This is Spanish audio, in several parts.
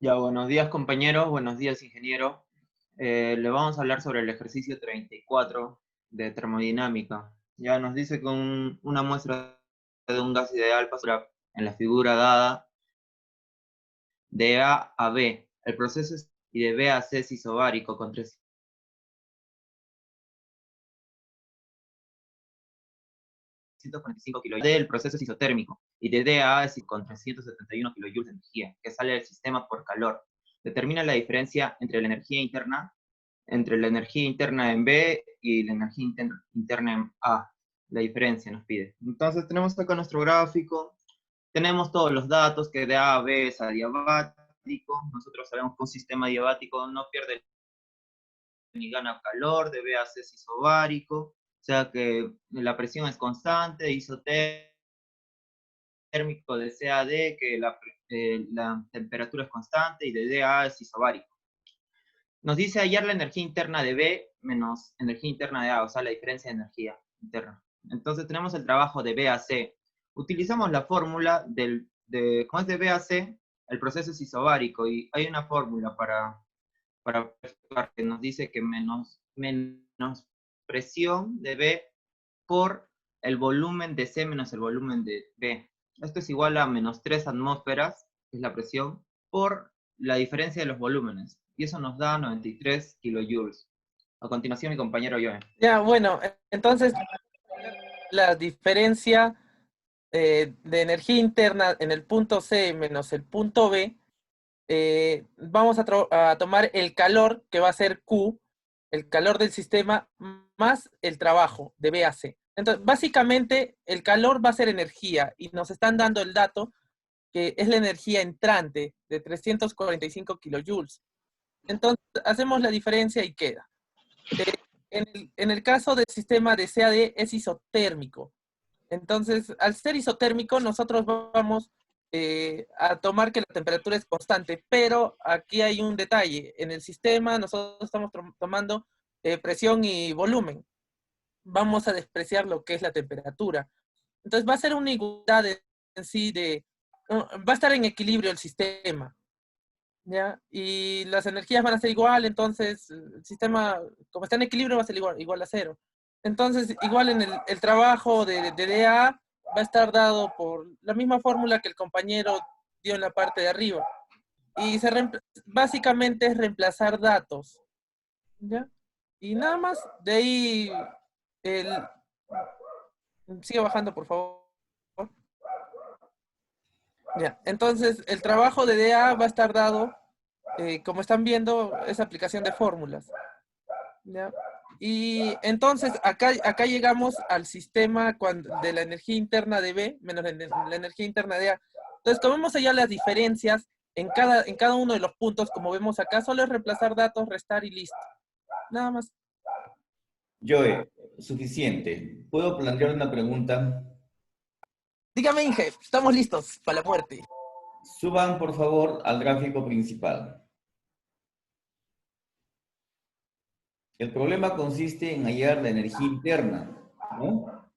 Ya, buenos días compañeros, buenos días ingeniero. Le vamos a hablar sobre el ejercicio 34 de termodinámica. Ya nos dice que una muestra de un gas ideal pasa en la figura dada de A a B. El proceso es y de B a C es isobárico con 345 kilojoules. D, el proceso es isotérmico y de D a A es con 371 kilojoules de energía que sale del sistema por calor. Determina la diferencia entre la energía interna en B y la energía interna en A. La diferencia nos pide. Entonces tenemos acá nuestro gráfico, tenemos todos los datos que de A a B es adiabático. Nosotros sabemos que un sistema adiabático no pierde ni gana calor, de B a C es isobárico, o sea que la presión es constante, isotérmico de C a D, que la temperatura es constante, y de D a A es isobárico. Nos dice hallar la energía interna de B menos energía interna de A, o sea, la diferencia de energía interna. Entonces tenemos el trabajo de B a C. Utilizamos la fórmula como es de B a C, el proceso es isobárico, y hay una fórmula para que nos dice que menos presión de B por el volumen de C menos el volumen de B. Esto es igual a menos 3 atmósferas, que es la presión, por la diferencia de los volúmenes. Y eso nos da 93 kilojoules. A continuación, mi compañero Joe. Ya, bueno, entonces la diferencia de energía interna en el punto C menos el punto B, vamos a tomar el calor, que va a ser Q, el calor del sistema, más el trabajo de B a C. Entonces, básicamente, el calor va a ser energía, y nos están dando el dato que es la energía entrante de 345 kilojoules. Entonces, hacemos la diferencia y queda. En el caso del sistema de CAD es isotérmico. Entonces, al ser isotérmico, nosotros vamos a tomar que la temperatura es constante, pero aquí hay un detalle. En el sistema nosotros estamos tomando presión y volumen. Vamos a despreciar lo que es la temperatura. Entonces, va a ser una igualdad en sí va a estar en equilibrio el sistema, ¿ya? Y las energías van a ser igual, entonces el sistema, como está en equilibrio, va a ser igual a cero. Entonces, igual en el trabajo de DA va a estar dado por la misma fórmula que el compañero dio en la parte de arriba. Y básicamente es reemplazar datos, ¿ya? Y nada más, de ahí, el, sigue bajando, por favor. Ya, entonces el trabajo de DA va a estar dado, como están viendo, es aplicación de fórmulas. ¿Ya? Y entonces acá llegamos al sistema de la energía interna de B menos la energía interna de A. Entonces, como vemos allá las diferencias en cada uno de los puntos, como vemos acá, solo es reemplazar datos, restar y listo. Nada más. Joe, suficiente. ¿Puedo plantear una pregunta? Dígame, Inge, estamos listos para la muerte. Suban, por favor, al gráfico principal. El problema consiste en hallar la energía interna, ¿no?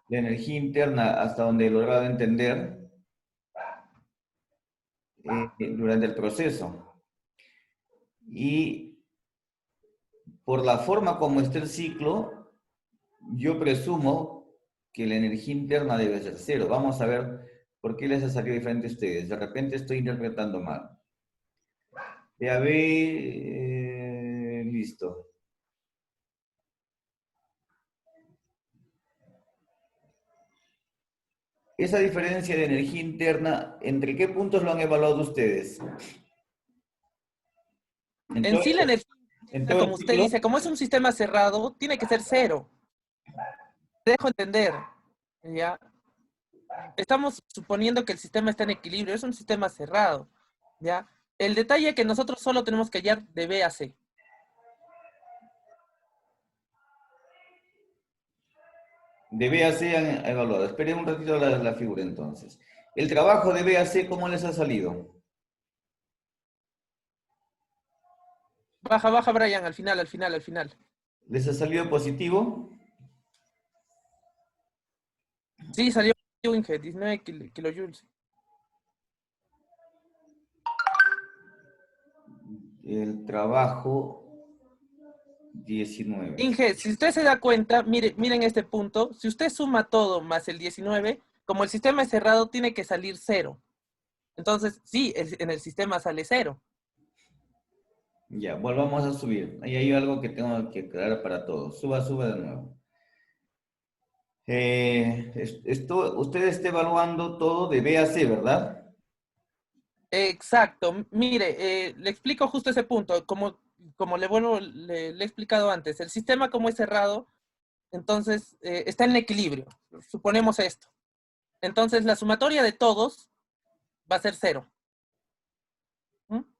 La energía interna, hasta donde he logrado entender, durante el proceso. Y por la forma como está el ciclo, yo presumo que la energía interna debe ser cero. Vamos a ver por qué les ha salido diferente a ustedes. De repente estoy interpretando mal. Ya ve, listo. Esa diferencia de energía interna, ¿entre qué puntos lo han evaluado ustedes? En sí, la energía, ¿En todo el como usted ciclo? dice, como es un sistema cerrado, tiene que ser cero. Dejo entender, ¿ya? Estamos suponiendo que el sistema está en equilibrio, es un sistema cerrado, ¿ya? El detalle es que nosotros solo tenemos que hallar de B a C. De B a C han evaluado. Esperen un ratito la figura entonces. El trabajo de B a C, ¿cómo les ha salido? Baja, baja, Brian, al final, al final, al final. ¿Les ha salido positivo? Sí, salió Inge, 19 kilojoules. el trabajo 19. Inge, si usted se da cuenta, miren este punto, si usted suma todo más el 19, como el sistema es cerrado, tiene que salir 0. Entonces, sí, en el sistema sale 0. Ya, volvamos a subir. Ahí hay algo que tengo que aclarar para todos. Suba de nuevo. Usted está evaluando todo de B a C, ¿verdad? Exacto. Mire, le explico justo ese punto. Como le he explicado antes, el sistema como es cerrado, entonces está en equilibrio. Suponemos esto. Entonces, la sumatoria de todos va a ser 0.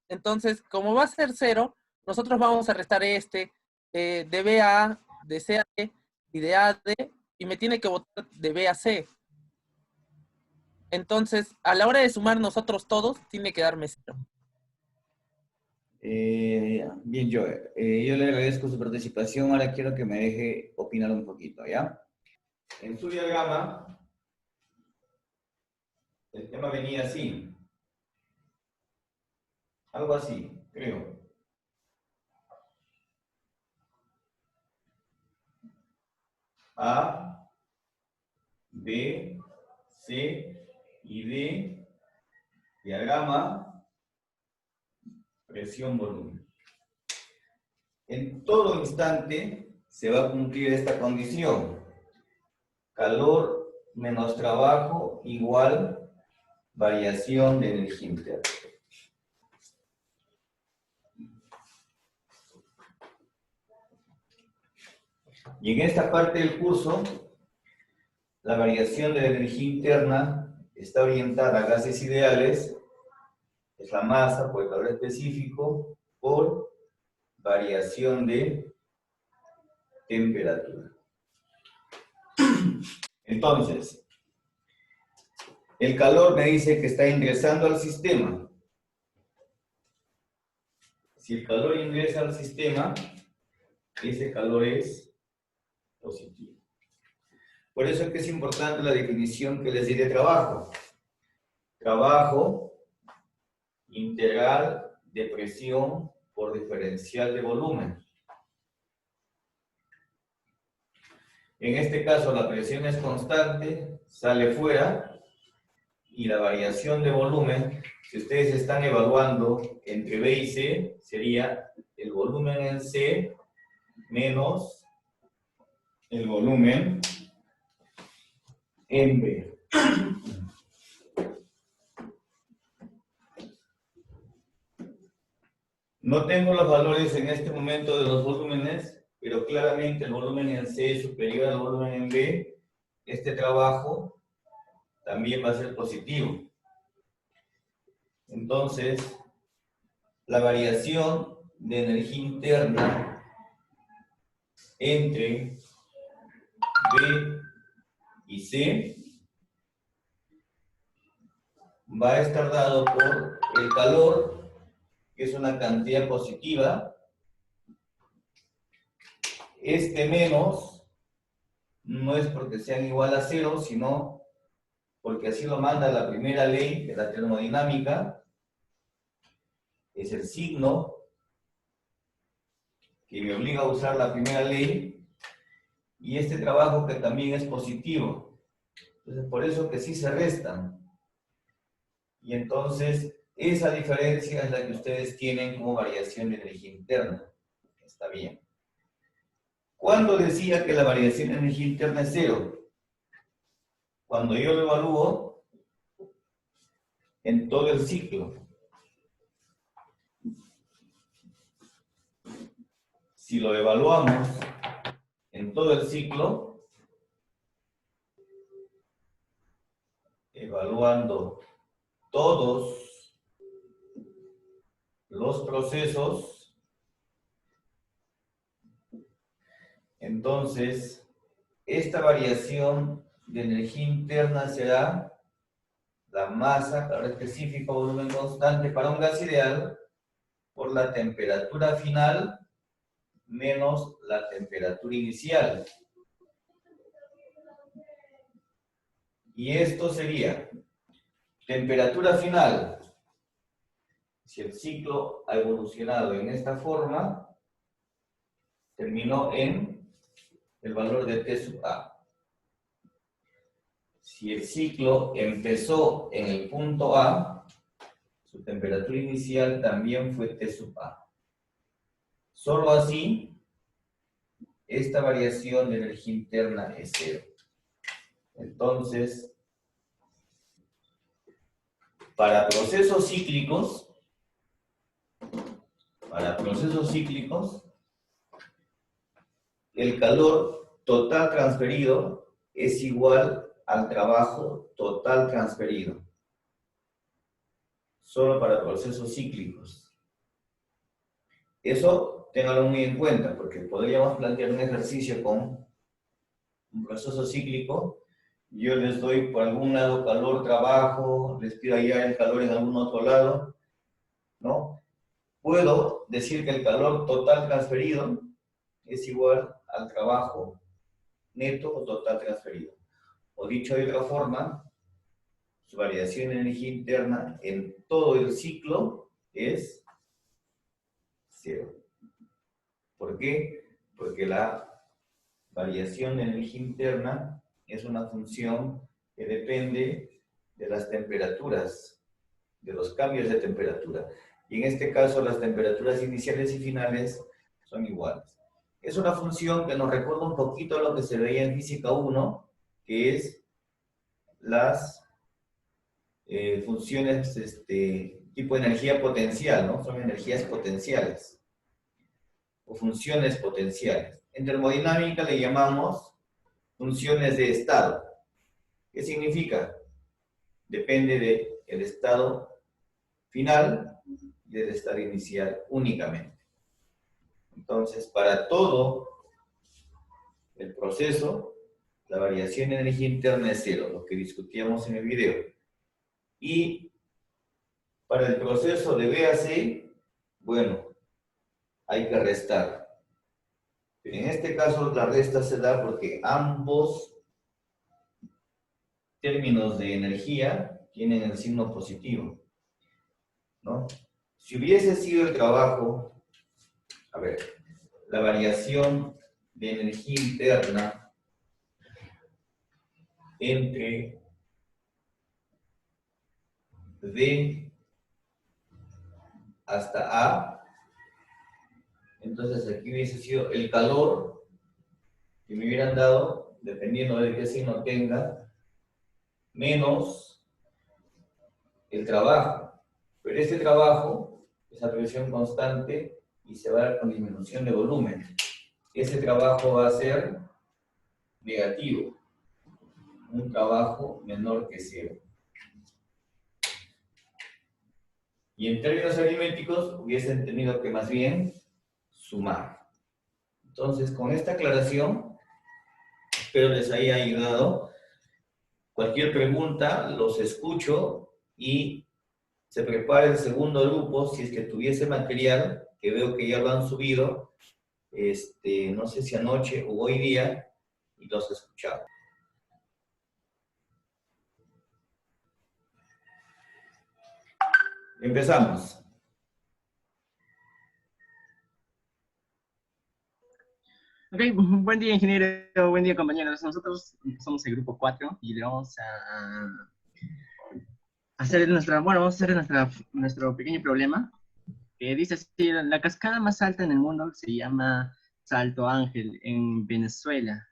Entonces, como va a ser 0, nosotros vamos a restar de B a A, de C a D y de A a D, y me tiene que botar de B a C. Entonces, a la hora de sumar nosotros todos, tiene que darme 0. Bien, yo le agradezco su participación. Ahora quiero que me deje opinar un poquito, ¿ya? En su diagrama, el tema venía así. Algo así, creo. A, B, C y D, diagrama, presión, volumen. En todo instante se va a cumplir esta condición. Calor menos trabajo igual variación de energía interna. Y en esta parte del curso, la variación de la energía interna está orientada a gases ideales, es la masa por el calor específico, por variación de temperatura. Entonces, el calor me dice que está ingresando al sistema. Si el calor ingresa al sistema, ese calor es positivo. Por eso es que es importante la definición que les di de trabajo. Trabajo integral de presión por diferencial de volumen. En este caso la presión es constante, sale fuera, y la variación de volumen, si ustedes están evaluando entre B y C, sería el volumen en C menos el volumen en B. No tengo los valores en este momento de los volúmenes, pero claramente el volumen en C es superior al volumen en B. Este trabajo también va a ser positivo. Entonces, la variación de energía interna entre B y C va a estar dado por el calor, que es una cantidad positiva. Este menos no es porque sean igual a 0, sino porque así lo manda la primera ley de la termodinámica. Es el signo que me obliga a usar la primera ley, y este trabajo que también es positivo. Entonces, por eso que sí se restan. Y entonces, esa diferencia es la que ustedes tienen como variación de energía interna. Está bien. ¿Cuándo decía que la variación de energía interna es 0? Cuando yo lo evalúo en todo el ciclo. Si lo evaluamos en todo el ciclo, evaluando todos los procesos, entonces esta variación de energía interna será la masa, calor específico, volumen constante para un gas ideal, por la temperatura final menos la temperatura inicial. Y esto sería temperatura final. si el ciclo ha evolucionado en esta forma, terminó en el valor de T sub A. Si el ciclo empezó en el punto A, su temperatura inicial también fue T sub A. Solo así, esta variación de energía interna es cero. Entonces, para procesos cíclicos, el calor total transferido es igual al trabajo total transferido. Solo para procesos cíclicos. Eso ténganlo muy en cuenta, porque podríamos plantear un ejercicio con un proceso cíclico. Yo les doy por algún lado calor, trabajo, les pido allá el calor en algún otro lado, ¿no? Puedo decir que el calor total transferido es igual al trabajo neto o total transferido. O dicho de otra forma, su variación de energía interna en todo el ciclo es cero. ¿Por qué? Porque la variación de energía interna es una función que depende de las temperaturas, de los cambios de temperatura. Y en este caso, las temperaturas iniciales y finales son iguales. Es una función que nos recuerda un poquito a lo que se veía en Física 1, que es las funciones tipo energía potencial, ¿no? Son energías potenciales o funciones potenciales. En termodinámica le llamamos funciones de estado. ¿Qué significa? Depende del estado final y del estado inicial únicamente. Entonces, para todo el proceso, la variación de energía interna es cero, lo que discutíamos en el video. Y para el proceso de B a C, bueno, hay que restar. Pero en este caso la resta se da porque ambos términos de energía tienen el signo positivo, ¿no? Si hubiese sido el trabajo, a ver, la variación de energía interna entre D hasta A, entonces aquí hubiese sido el calor que me hubieran dado, dependiendo de qué signo tenga, menos el trabajo. Pero este trabajo es a presión constante y se va a dar con disminución de volumen. Ese trabajo va a ser negativo, un trabajo menor que cero. Y en términos aritméticos hubiesen tenido que más bien sumar. Entonces, con esta aclaración, espero les haya ayudado. Cualquier pregunta, los escucho y se prepara el segundo grupo, si es que tuviese material, que veo que ya lo han subido, no sé si anoche o hoy día, y los escuchamos. Empezamos. Ok, buen día ingeniero, buen día compañeros. Nosotros somos el grupo 4 y le vamos a hacer nuestro pequeño problema, que dice así: la cascada más alta en el mundo se llama Salto Ángel en Venezuela.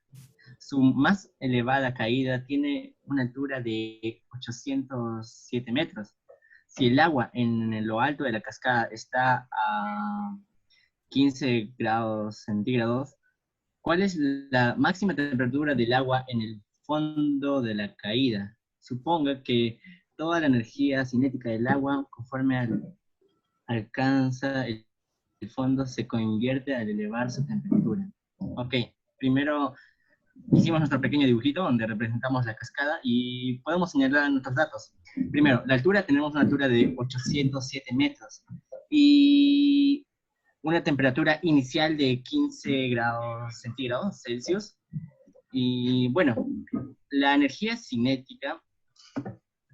Su más elevada caída tiene una altura de 807 metros. Si el agua en lo alto de la cascada está a 15 grados centígrados, ¿cuál es la máxima temperatura del agua en el fondo de la caída? Suponga que toda la energía cinética del agua, conforme alcanza el fondo, se convierte al elevar su temperatura. Ok, primero hicimos nuestro pequeño dibujito donde representamos la cascada y podemos señalar nuestros datos. Primero, la altura, tenemos una altura de 807 metros y una temperatura inicial de 15 grados centígrados Celsius. Y bueno, la energía cinética,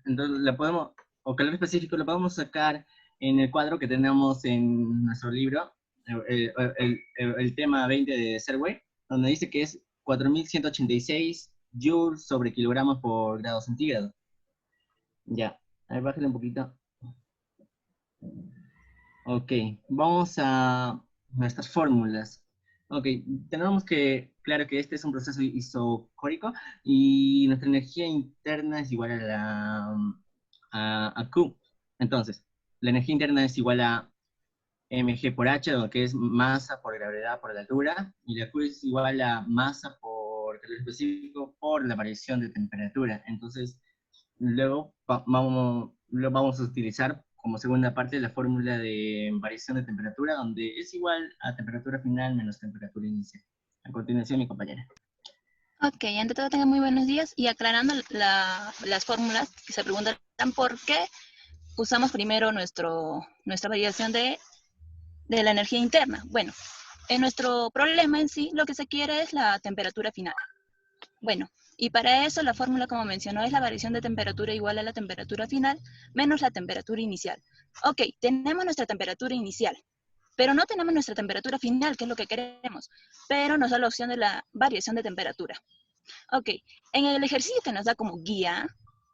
entonces la podemos, o calor específico, lo podemos sacar en el cuadro que tenemos en nuestro libro, el tema 20 de Serway, donde dice que es 4186 joules sobre kilogramos por grado centígrado. Ya, a ver, bájale un poquito. Ok, vamos a nuestras fórmulas. Ok, tenemos que, claro que este es un proceso isocórico y nuestra energía interna es igual a Q. Entonces, la energía interna es igual a mg por h, lo que es masa por gravedad por la altura, y la Q es igual a masa por calor específico por la variación de temperatura. Entonces, luego lo vamos a utilizar como segunda parte la fórmula de variación de temperatura, donde es igual a temperatura final menos temperatura inicial. A continuación, mi compañera. Ok, ante todo tengan muy buenos días y aclarando las fórmulas que se preguntan por qué usamos primero nuestra variación de la energía interna. Bueno, en nuestro problema en sí lo que se quiere es la temperatura final. Bueno, y para eso la fórmula, como mencionó, es la variación de temperatura igual a la temperatura final menos la temperatura inicial. Ok, tenemos nuestra temperatura inicial, pero no tenemos nuestra temperatura final, que es lo que queremos, pero nos da la opción de la variación de temperatura. Ok, en el ejercicio que nos da como guía,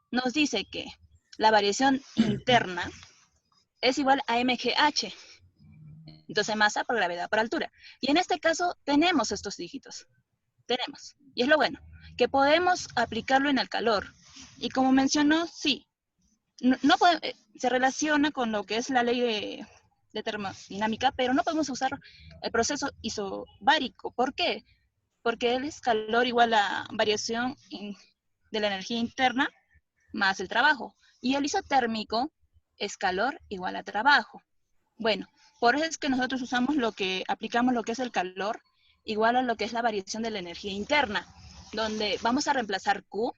nos dice que la variación interna es igual a mgh, entonces masa por gravedad por altura. Y en este caso tenemos estos dígitos, tenemos, y es lo bueno, que podemos aplicarlo en el calor. Y como mencionó, sí, se relaciona con lo que es la ley de termodinámica, pero no podemos usar el proceso isobárico. ¿Por qué? Porque él es calor igual a variación de la energía interna más el trabajo. Y el isotérmico es calor igual a trabajo. Bueno, por eso es que nosotros aplicamos lo que es el calor igual a lo que es la variación de la energía interna, donde vamos a reemplazar Q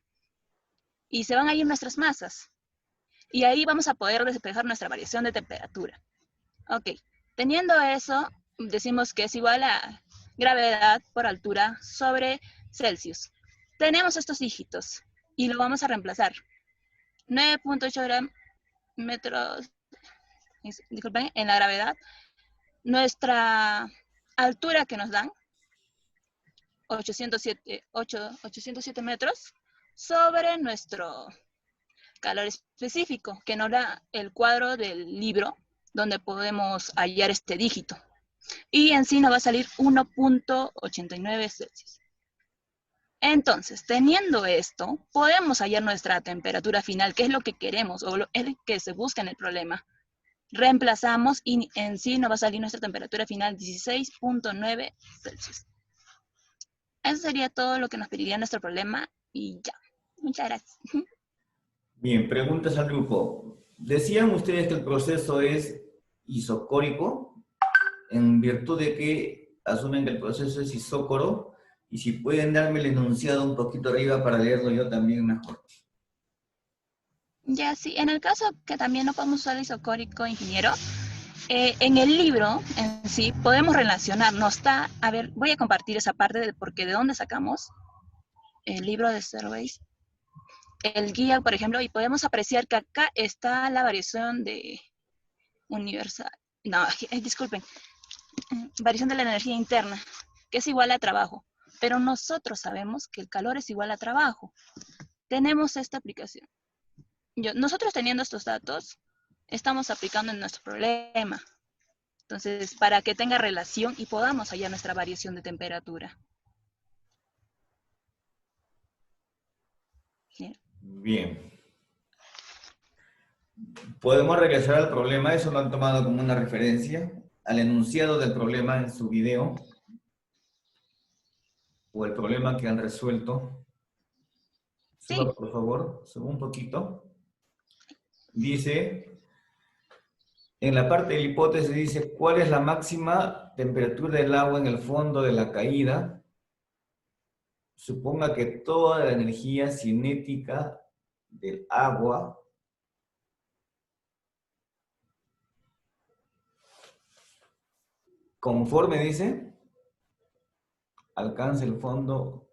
y se van a ir nuestras masas. Y ahí vamos a poder despejar nuestra variación de temperatura. Ok, teniendo eso, decimos que es igual a gravedad por altura sobre Celsius. Tenemos estos dígitos y lo vamos a reemplazar. 9.8 metros, disculpen, en la gravedad. Nuestra altura que nos dan, 807 metros, sobre nuestro calor específico, que nos da el cuadro del libro, donde podemos hallar este dígito. Y en sí nos va a salir 1.89 Celsius. Entonces, teniendo esto, podemos hallar nuestra temperatura final, que es lo que queremos, o es lo que se busca en el problema. Reemplazamos y en sí nos va a salir nuestra temperatura final 16.9 Celsius. Eso sería todo lo que nos pediría nuestro problema y ya. Muchas gracias. Bien, preguntas al grupo. Decían ustedes que el proceso es isocórico, en virtud de que asumen que el proceso es isócoro, y si pueden darme el enunciado un poquito arriba para leerlo yo también mejor. Ya, sí. En el caso que también no podemos usar isocórico, ingeniero, en el libro en sí podemos relacionar, a ver, voy a compartir esa parte porque de dónde sacamos el libro de Surveys, el guía, por ejemplo, y podemos apreciar que acá está la variación de universal, no, disculpen, variación de la energía interna, que es igual a trabajo, pero nosotros sabemos que el calor es igual a trabajo. Tenemos esta aplicación. Nosotros teniendo estos datos, estamos aplicando en nuestro problema. Entonces, para que tenga relación y podamos hallar nuestra variación de temperatura. Bien. Podemos regresar al problema, eso lo han tomado como una referencia, al enunciado del problema en su video, o el problema que han resuelto. Suba, Sí. por favor, suba un poquito. Dice, en la parte de la hipótesis dice, ¿cuál es la máxima temperatura del agua en el fondo de la caída? Suponga que toda la energía cinética del agua conforme dice, alcance el fondo.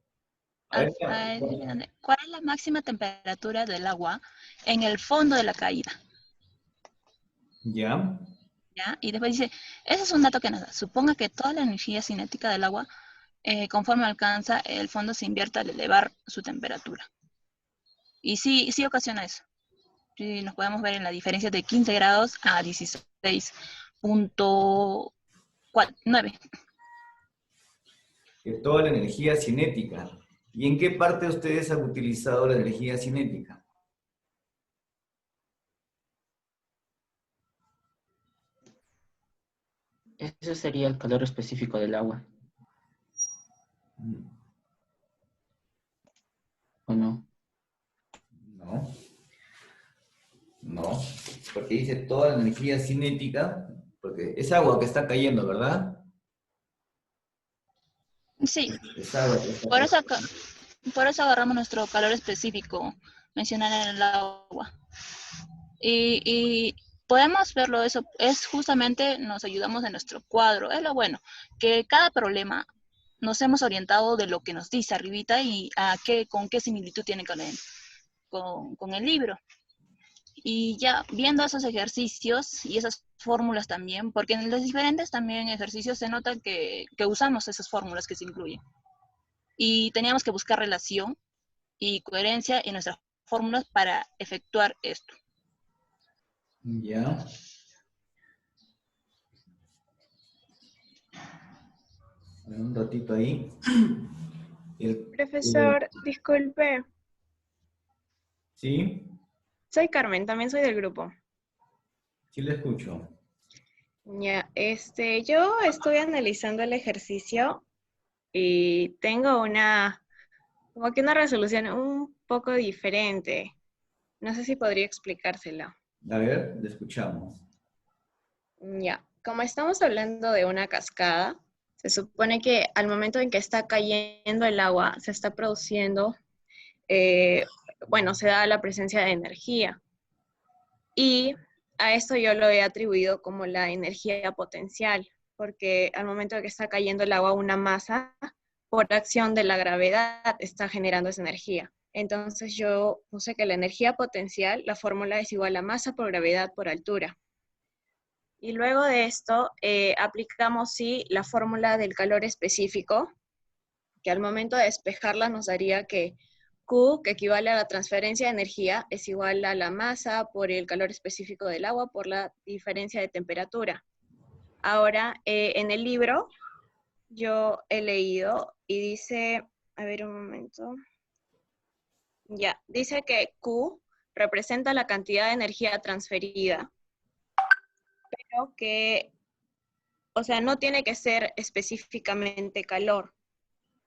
¿Cuál es la máxima temperatura del agua en el fondo de la caída? Ya. ¿ya? Y después dice, ese es un dato que nos da. Suponga que toda la energía cinética del agua, conforme alcanza el fondo, se invierte al elevar su temperatura. Y sí, sí ocasiona eso. Sí, nos podemos ver en la diferencia de 15 grados a 16.9. Que toda la energía cinética. ¿Y en qué parte ustedes han utilizado la energía cinética? Ese sería el calor específico del agua, ¿o no? No. No. Porque dice toda la energía cinética, porque es agua que está cayendo, ¿verdad? Sí, Es agua que está por eso, cayendo. por eso agarramos nuestro calor específico mencionar en el agua. Y podemos verlo, eso es justamente, nos ayudamos en nuestro cuadro. Es lo bueno, que cada problema nos hemos orientado de lo que nos dice arribita y con qué similitud tiene con el libro. Y ya viendo esos ejercicios y esas fórmulas también, porque en los diferentes también ejercicios se nota que usamos esas fórmulas que se incluyen. Y teníamos que buscar relación y coherencia en nuestras fórmulas para efectuar esto. Ya. Un ratito ahí. Profesor, disculpe, Sí, soy Carmen, también soy del grupo. sí le escucho. Ya, yo estoy analizando el ejercicio y tengo como que una resolución un poco diferente. No sé si podría explicársela. A ver, le escuchamos. Ya, como estamos hablando de una cascada, se supone que al momento en que está cayendo el agua, se está produciendo, se da la presencia de energía. Y a esto yo lo he atribuido como la energía potencial, porque al momento de que está cayendo el agua, una masa, por acción de la gravedad, está generando esa energía. Entonces yo puse que la energía potencial, la fórmula es igual a masa por gravedad por altura. Y luego de esto, aplicamos, sí, la fórmula del calor específico, que al momento de despejarla nos daría que Q, que equivale a la transferencia de energía, es igual a la masa por el calor específico del agua por la diferencia de temperatura. Ahora, en el libro, yo he leído y dice, a ver un momento, ya, dice que Q representa la cantidad de energía transferida, pero que, o sea, no tiene que ser específicamente calor,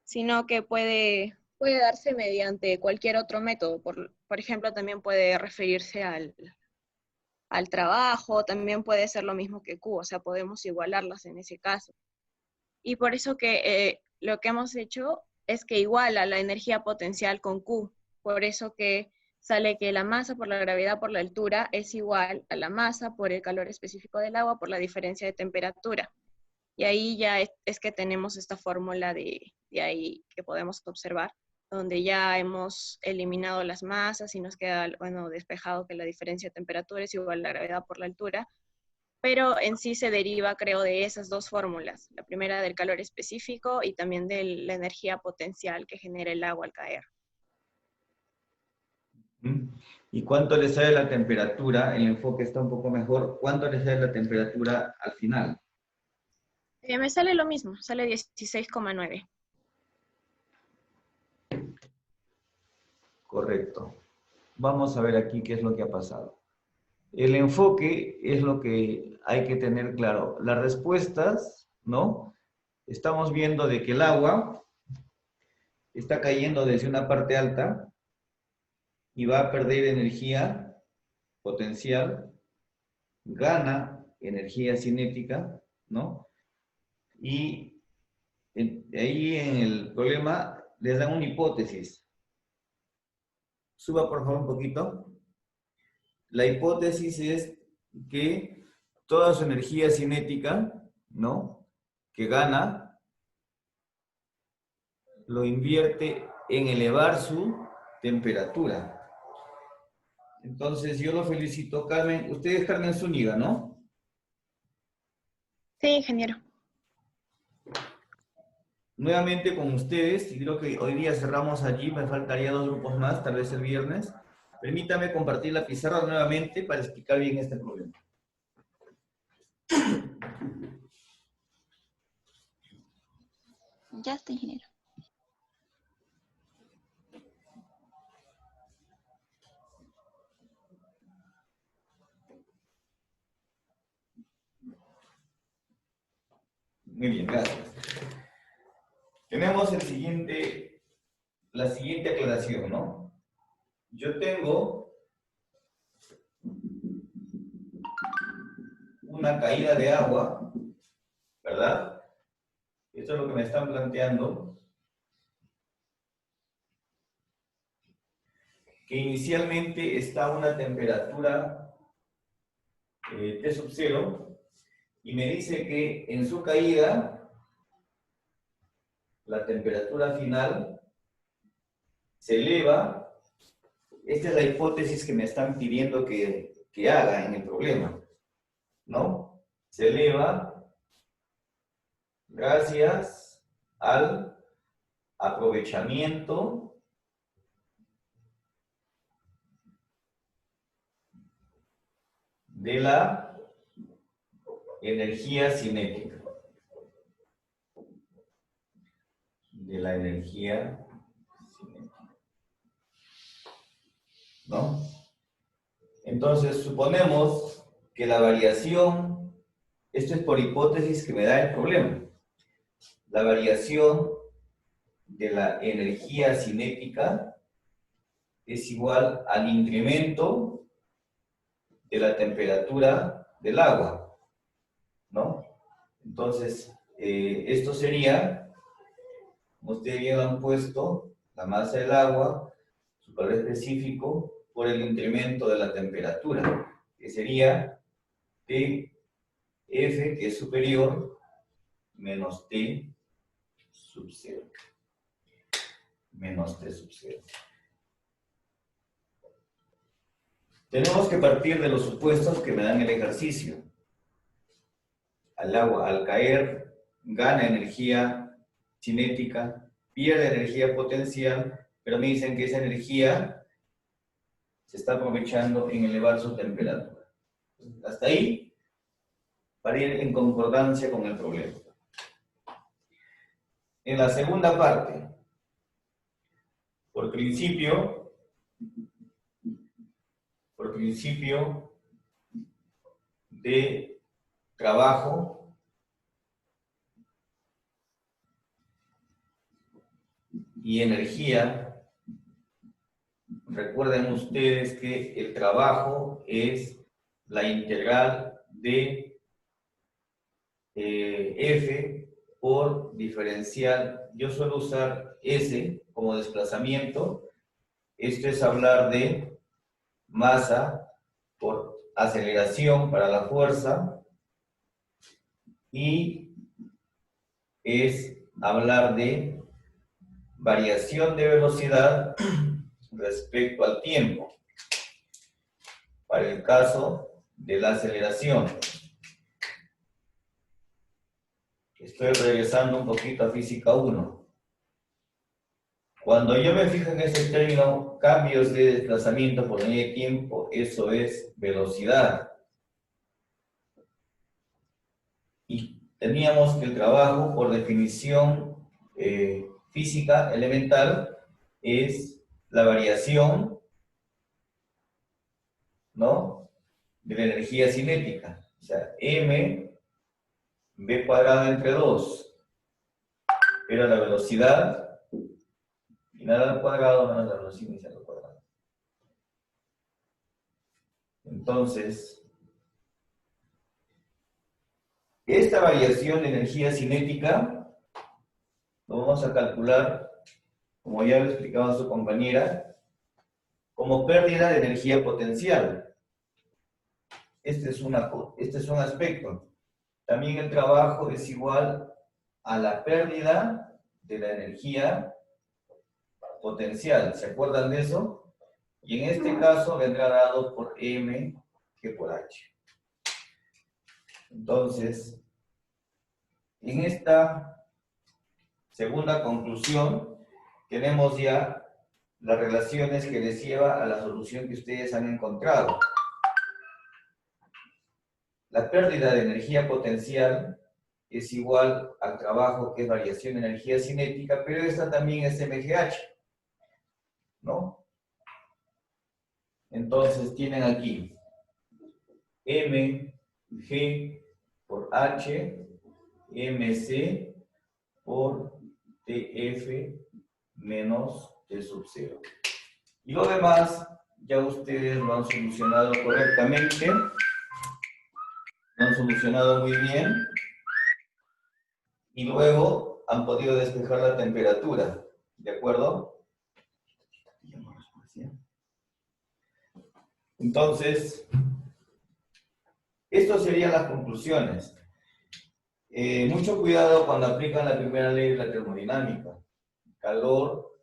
sino que puede darse mediante cualquier otro método. Por ejemplo, también puede referirse al trabajo, también puede ser lo mismo que Q, o sea, podemos igualarlas en ese caso. Y por eso que lo que hemos hecho es que iguala la energía potencial con Q. Por eso que sale que la masa por la gravedad por la altura es igual a la masa por el calor específico del agua por la diferencia de temperatura. Y ahí ya es que tenemos esta fórmula de ahí que podemos observar, donde ya hemos eliminado las masas y nos queda, bueno, despejado que la diferencia de temperatura es igual a la gravedad por la altura, pero en sí se deriva, creo, de esas dos fórmulas, la primera del calor específico y también de la energía potencial que genera el agua al caer. ¿Y cuánto le sale la temperatura? El enfoque está un poco mejor. ¿Cuánto le sale la temperatura al final? Me sale lo mismo, sale 16,9. Correcto. Vamos a ver aquí qué es lo que ha pasado. El enfoque es lo que hay que tener claro. Las respuestas, ¿no? Estamos viendo de que el agua está cayendo desde una parte alta y va a perder energía potencial, gana energía cinética, ¿no? Y ahí en el problema les dan una hipótesis. Suba por favor un poquito. La hipótesis es que toda su energía cinética, ¿no?, que gana, lo invierte en elevar su temperatura. Entonces yo lo felicito, Carmen. Usted es Carmen Zúñiga, ¿no? Sí, ingeniero. Nuevamente con ustedes, y creo que hoy día cerramos allí, me faltaría 2 grupos más, tal vez el viernes. Permítame compartir la pizarra nuevamente para explicar bien este problema. Ya está, ingeniero. Muy bien, gracias. Tenemos la siguiente aclaración, ¿no? Yo tengo una caída de agua, ¿verdad? Esto es lo que me están planteando. Que inicialmente está a una temperatura T sub 0 y me dice que en su caída la temperatura final se eleva. Esta es la hipótesis que me están pidiendo que haga en el problema, ¿no? Se eleva gracias al aprovechamiento de la energía cinética. De la energía cinética. ¿No? Entonces, suponemos que la variación, esto es por hipótesis que me da el problema, la variación de la energía cinética es igual al incremento de la temperatura del agua, ¿no? Entonces, esto sería, como ustedes bien lo han puesto, la masa del agua, su valor específico, por el incremento de la temperatura, que sería TF, que es superior, menos T sub 0. Menos T sub 0. Tenemos que partir de los supuestos que me dan el ejercicio. Al agua, al caer, gana energía cinética, pierde energía potencial, pero me dicen que esa energía se está aprovechando en elevar su temperatura. Hasta ahí, para ir en concordancia con el problema. En la segunda parte, por principio de trabajo, y energía, recuerden ustedes que el trabajo es la integral de F por diferencial. Yo suelo usar S como desplazamiento. Esto es hablar de masa por aceleración para la fuerza y es hablar de variación de velocidad respecto al tiempo para el caso de la aceleración. Estoy regresando un poquito a física 1. Cuando yo me fijo en ese término, cambios de desplazamiento por unidad de tiempo, eso es velocidad. Y teníamos que el trabajo, por definición física elemental, es la variación, ¿no?, de la energía cinética. O sea, m v cuadrado entre 2 era la velocidad final al cuadrado menos la velocidad inicial al cuadrado. Entonces, esta variación de energía cinética lo vamos a calcular, como ya lo explicaba su compañera, como pérdida de energía potencial. Este es un aspecto. También el trabajo es igual a la pérdida de la energía potencial. ¿Se acuerdan de eso? Y en este caso vendrá dado por M que por H. Entonces, En esta segunda conclusión tenemos ya las relaciones que les lleva a la solución que ustedes han encontrado. La pérdida de energía potencial es igual al trabajo que es variación de energía cinética, pero esta también es MGH, ¿no? Entonces tienen aquí mg por h, mc por tf menos t sub 0. Y lo demás ya ustedes lo han solucionado correctamente, lo han solucionado muy bien, y luego han podido despejar la temperatura, ¿de acuerdo? Entonces, estas serían las conclusiones. Mucho cuidado cuando aplican la primera ley de la termodinámica. Calor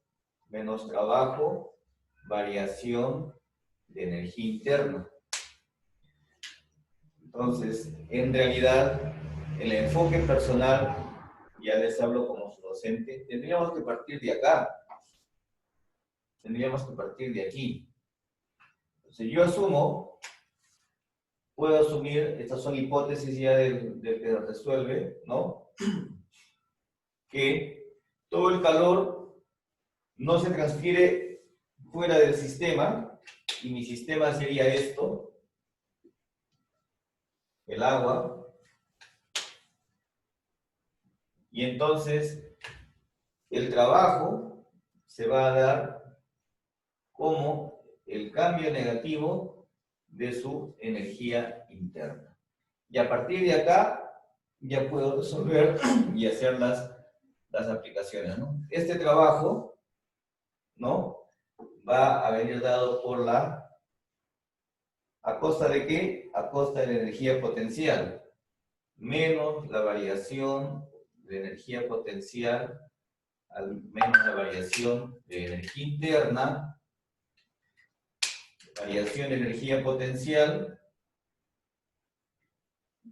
menos trabajo, variación de energía interna. Entonces, en realidad, el enfoque personal, ya les hablo como su docente, tendríamos que partir de acá. Tendríamos que partir de aquí. Entonces, yo asumo, puedo asumir, estas son hipótesis ya del que resuelve, ¿no? Que todo el calor no se transfiere fuera del sistema, y mi sistema sería esto, el agua. Y entonces, el trabajo se va a dar como el cambio negativo de su energía interna. Y a partir de acá, ya puedo resolver y hacer las aplicaciones, ¿no? Este trabajo, ¿no?, va a venir dado por la... ¿A costa de qué? A costa de la energía potencial, menos la variación de energía potencial, menos la variación de energía interna, variación de energía potencial,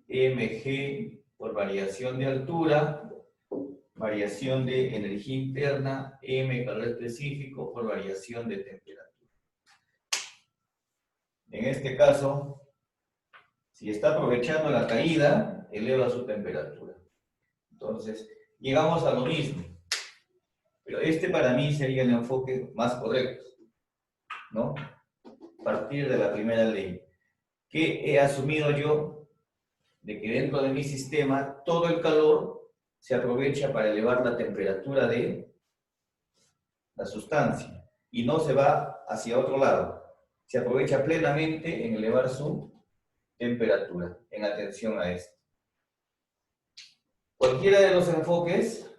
mg por variación de altura, variación de energía interna, m calor específico por variación de temperatura. En este caso, si está aprovechando la caída, eleva su temperatura. Entonces, llegamos a lo mismo. Pero este para mí sería el enfoque más correcto, ¿no? Partir de la primera ley. ¿Qué he asumido yo? De que dentro de mi sistema todo el calor se aprovecha para elevar la temperatura de la sustancia y no se va hacia otro lado. Se aprovecha plenamente en elevar su temperatura, en atención a esto. Cualquiera de los enfoques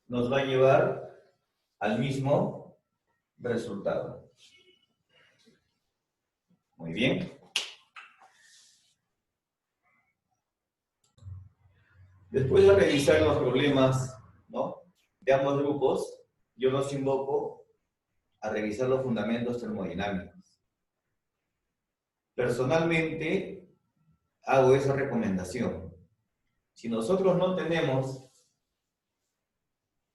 nos va a llevar al mismo resultado. Muy bien. Después de revisar los problemas, ¿no?, de ambos grupos, yo los invoco a revisar los fundamentos termodinámicos. Personalmente, hago esa recomendación. Si nosotros no tenemos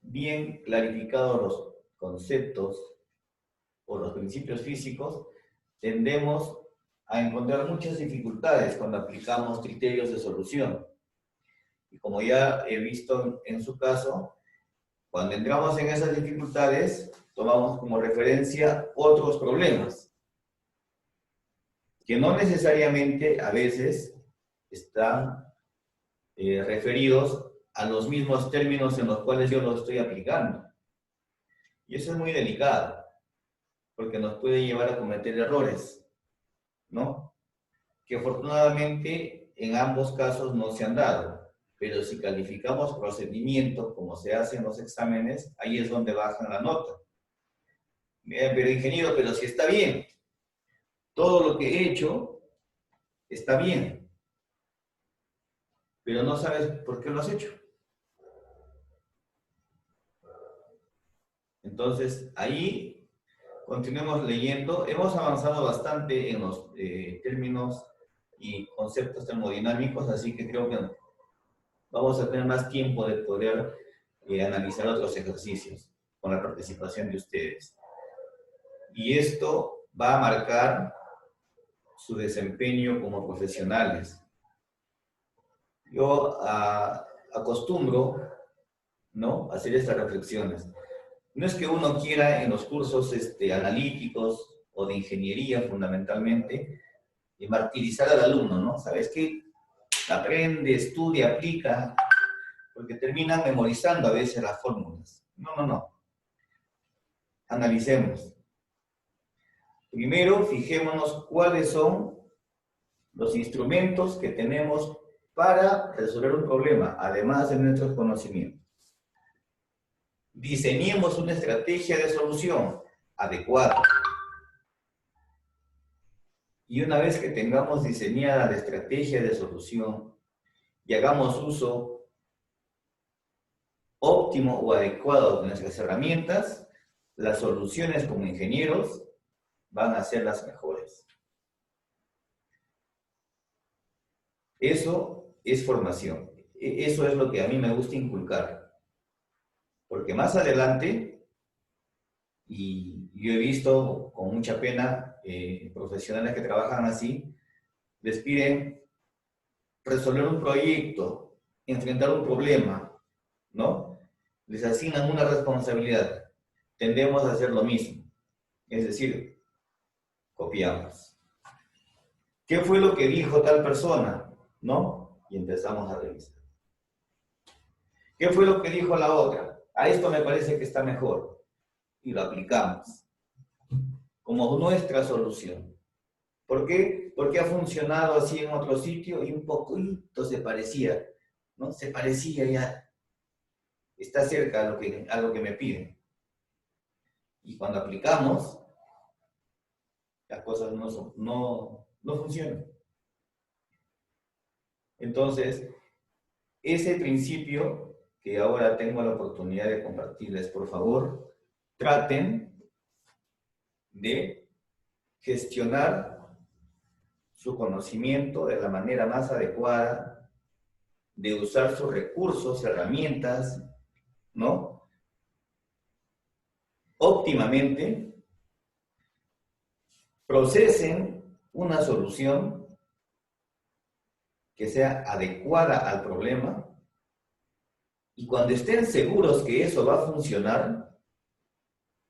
bien clarificados los conceptos o los principios físicos, tendemos a encontrar muchas dificultades cuando aplicamos criterios de solución. Y como ya he visto en su caso, cuando entramos en esas dificultades, tomamos como referencia otros problemas, que no necesariamente a veces están referidos a los mismos términos en los cuales yo lo estoy aplicando. Y eso es muy delicado, porque nos puede llevar a cometer errores, ¿no?, que afortunadamente en ambos casos no se han dado. Pero si calificamos procedimientos como se hace en los exámenes, ahí es donde bajan la nota. Pero ingeniero, pero si está bien, todo lo que he hecho está bien, pero no sabes por qué lo has hecho. Entonces, ahí continuemos leyendo. Hemos avanzado bastante en los términos y conceptos termodinámicos, así que creo que vamos a tener más tiempo de poder analizar otros ejercicios con la participación de ustedes. Y esto va a marcar su desempeño como profesionales. Yo acostumbro, ¿no?, a hacer estas reflexiones. No es que uno quiera en los cursos analíticos o de ingeniería fundamentalmente, martirizar al alumno, ¿no? ¿Sabes qué? Aprende, estudia, aplica, porque terminan memorizando a veces las fórmulas. No, no, no. Analicemos. Primero, fijémonos cuáles son los instrumentos que tenemos para resolver un problema, además de nuestros conocimientos. Diseñemos una estrategia de solución adecuada. Y una vez que tengamos diseñada la estrategia de solución y hagamos uso óptimo o adecuado de nuestras herramientas, las soluciones como ingenieros van a ser las mejores. Eso es formación. Eso es lo que a mí me gusta inculcar. Porque más adelante, y yo he visto con mucha pena profesionales que trabajan así, les piden resolver un proyecto, enfrentar un problema, ¿no? Les asignan una responsabilidad. Tendemos a hacer lo mismo. Es decir, copiamos. ¿Qué fue lo que dijo tal persona? ¿No? Y empezamos a revisar. ¿Qué fue lo que dijo la otra? A esto me parece que está mejor. Y lo aplicamos como nuestra solución. ¿Por qué? Porque ha funcionado así en otro sitio y un poquito se parecía, ¿no? Se parecía ya. Está cerca a lo que me piden. Y cuando aplicamos, las cosas no funcionan. Entonces, ese principio que ahora tengo la oportunidad de compartirles, por favor, traten de gestionar su conocimiento de la manera más adecuada, de usar sus recursos, herramientas, ¿no?, óptimamente, procesen una solución que sea adecuada al problema, y cuando estén seguros que eso va a funcionar,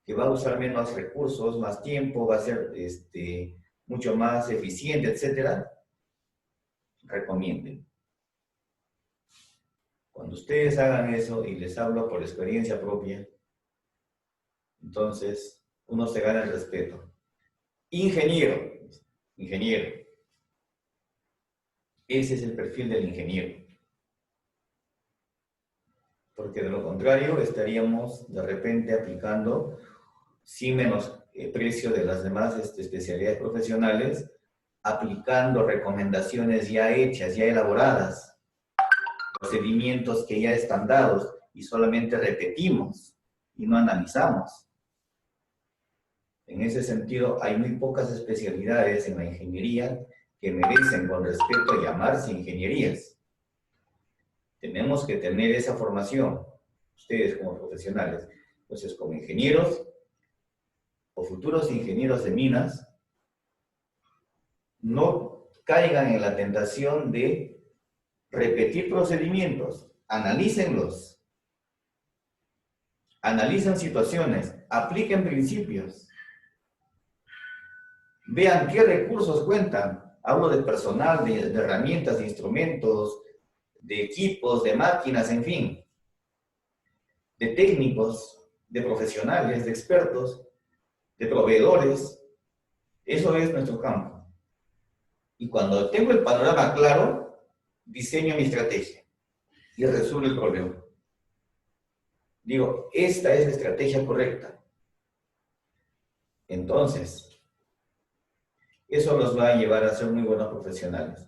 que va a usar menos recursos, más tiempo, va a ser mucho más eficiente, etc., recomienden. Cuando ustedes hagan eso, y les hablo por experiencia propia, entonces uno se gana el respeto. Ingeniero. Ese es el perfil del ingeniero. Porque de lo contrario estaríamos de repente aplicando, sin menosprecio de las demás especialidades profesionales, aplicando recomendaciones ya hechas, ya elaboradas, procedimientos que ya están dados y solamente repetimos y no analizamos. En ese sentido, hay muy pocas especialidades en la ingeniería que merecen con respeto llamarse ingenierías. Tenemos que tener esa formación, ustedes como profesionales. Entonces, como ingenieros o futuros ingenieros de minas, no caigan en la tentación de repetir procedimientos. Analícenlos. Analicen situaciones. Apliquen principios. Vean qué recursos cuentan. Hablo de personal, de herramientas, de instrumentos, de equipos, de máquinas, en fin. De técnicos, de profesionales, de expertos, de proveedores. Eso es nuestro campo. Y cuando tengo el panorama claro, diseño mi estrategia y resuelvo el problema. Digo, esta es la estrategia correcta. Entonces, eso nos va a llevar a ser muy buenos profesionales.